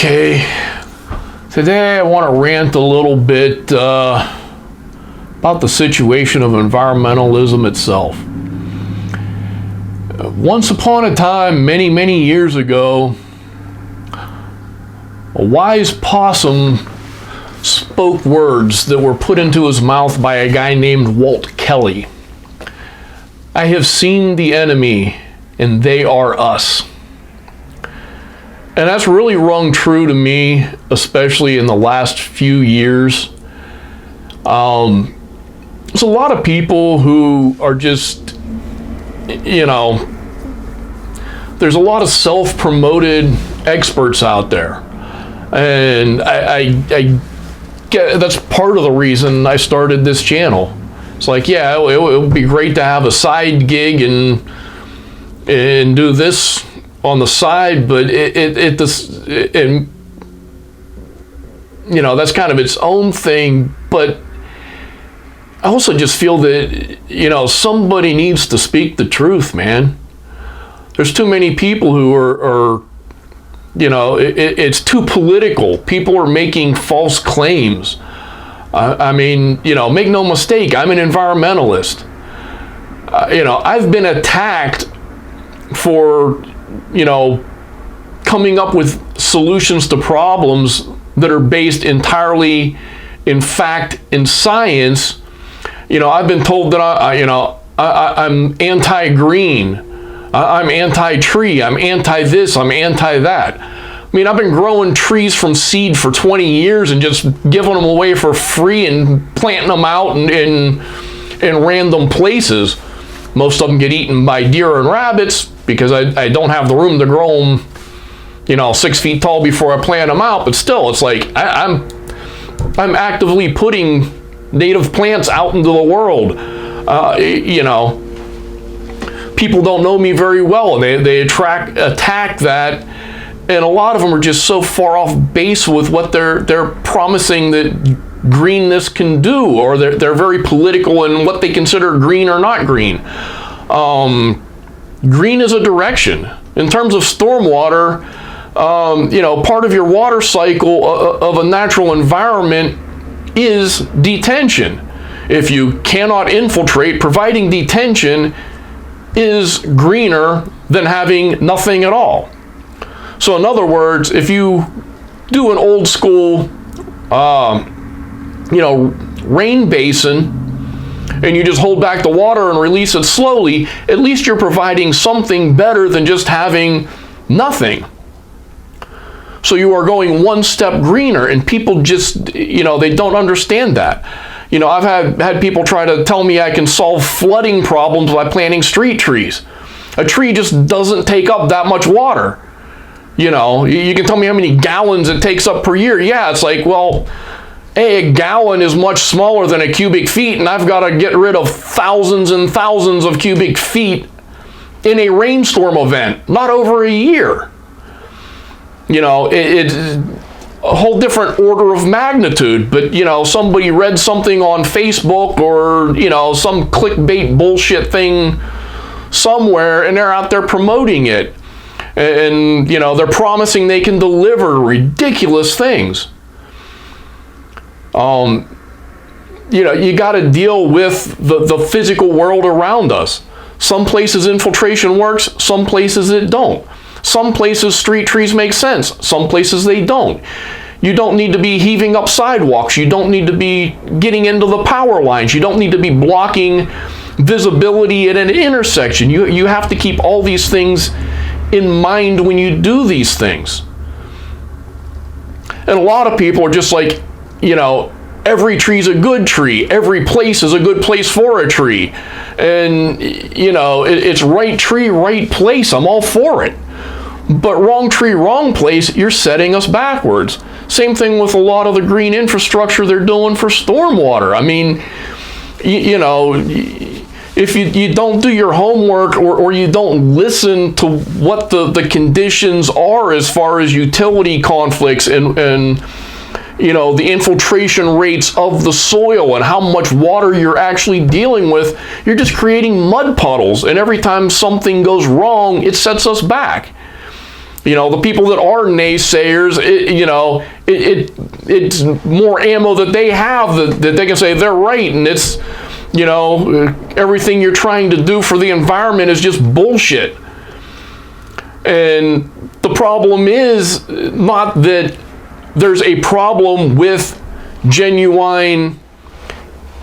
Okay, today I want to rant a little bit about the situation of environmentalism itself. Once upon a time, many, many years ago, a wise possum spoke words that were put into his mouth by a guy named Walt Kelly. I have seen the enemy, and they are us. And that's really rung true to me, especially in the last few years. There's a lot of people who are just, there's a lot of self-promoted experts out there. And I get that's part of the reason I started this channel. It's like, yeah, it would be great to have a side gig and do this on the side, but that's kind of its own thing. But I also just feel that, somebody needs to speak the truth, man. There's too many people who are it's too political. People are making false claims. Make no mistake, I'm an environmentalist. I've been attacked for coming up with solutions to problems that are based entirely in fact and science. I've been told that I'm anti-green, I'm anti-tree, I'm anti-this, I'm anti-that. I've been growing trees from seed for 20 years and just giving them away for free and planting them out in random places. Most of them get eaten by deer and rabbits because I don't have the room to grow them, 6 feet tall before I plant them out. But still, it's like I'm actively putting native plants out into the world. People don't know me very well, and they attack that, and a lot of them are just so far off base with what they're promising that greenness can do, or they're very political in what they consider green or not green. Green is a direction. In terms of stormwater, part of your water cycle of a natural environment is detention. If you cannot infiltrate, providing detention is greener than having nothing at all. So in other words, if you do an old school rain basin, and you just hold back the water and release it slowly, at least you're providing something better than just having nothing. So you are going one step greener, and people just, they don't understand that. I've had people try to tell me I can solve flooding problems by planting street trees. A tree just doesn't take up that much water. You can tell me how many gallons it takes up per year. Yeah, it's like, well, a gallon is much smaller than a cubic feet, and I've got to get rid of thousands and thousands of cubic feet in a rainstorm event, not over a year. It's a whole different order of magnitude, but somebody read something on Facebook or some clickbait bullshit thing somewhere, and they're out there promoting it, and they're promising they can deliver ridiculous things. You got to deal with the physical world around us. Some places infiltration works, some places it don't. Some places street trees make sense, some places they don't. You don't need to be heaving up sidewalks, you don't need to be getting into the power lines, you don't need to be blocking visibility at an intersection. You have to keep all these things in mind when you do these things. And a lot of people are just like, every tree's a good tree. Every place is a good place for a tree. And, it's right tree, right place. I'm all for it. But wrong tree, wrong place, you're setting us backwards. Same thing with a lot of the green infrastructure they're doing for stormwater. If you don't do your homework or you don't listen to what the conditions are as far as utility conflicts and the infiltration rates of the soil and how much water you're actually dealing with, you're just creating mud puddles. And every time something goes wrong, it sets us back. The people that are naysayers, it's more ammo that they have that they can say they're right, and it's, everything you're trying to do for the environment is just bullshit. And the problem is not that there's a problem with genuine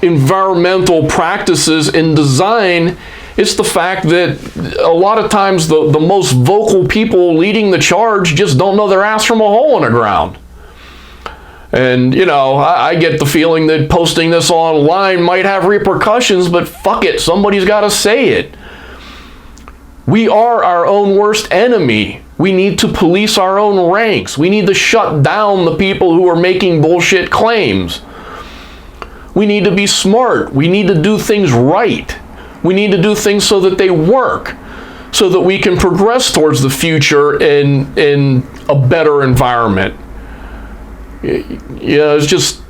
environmental practices in design. It's the fact that a lot of times the most vocal people leading the charge just don't know their ass from a hole in the ground. And, I get the feeling that posting this online might have repercussions, but fuck it, somebody's got to say it. We are our own worst enemy. We need to police our own ranks. We need to shut down the people who are making bullshit claims. We need to be smart. We need to do things right. We need to do things so that they work, so that we can progress towards the future in a better environment. It's just,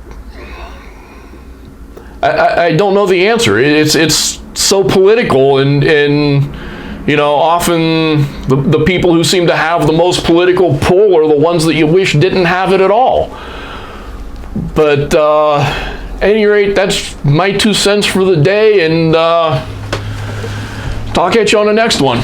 I don't know the answer. It's so political, and often the people who seem to have the most political pull are the ones that you wish didn't have it at all. But at any rate, that's my 2 cents for the day, and talk at you on the next one.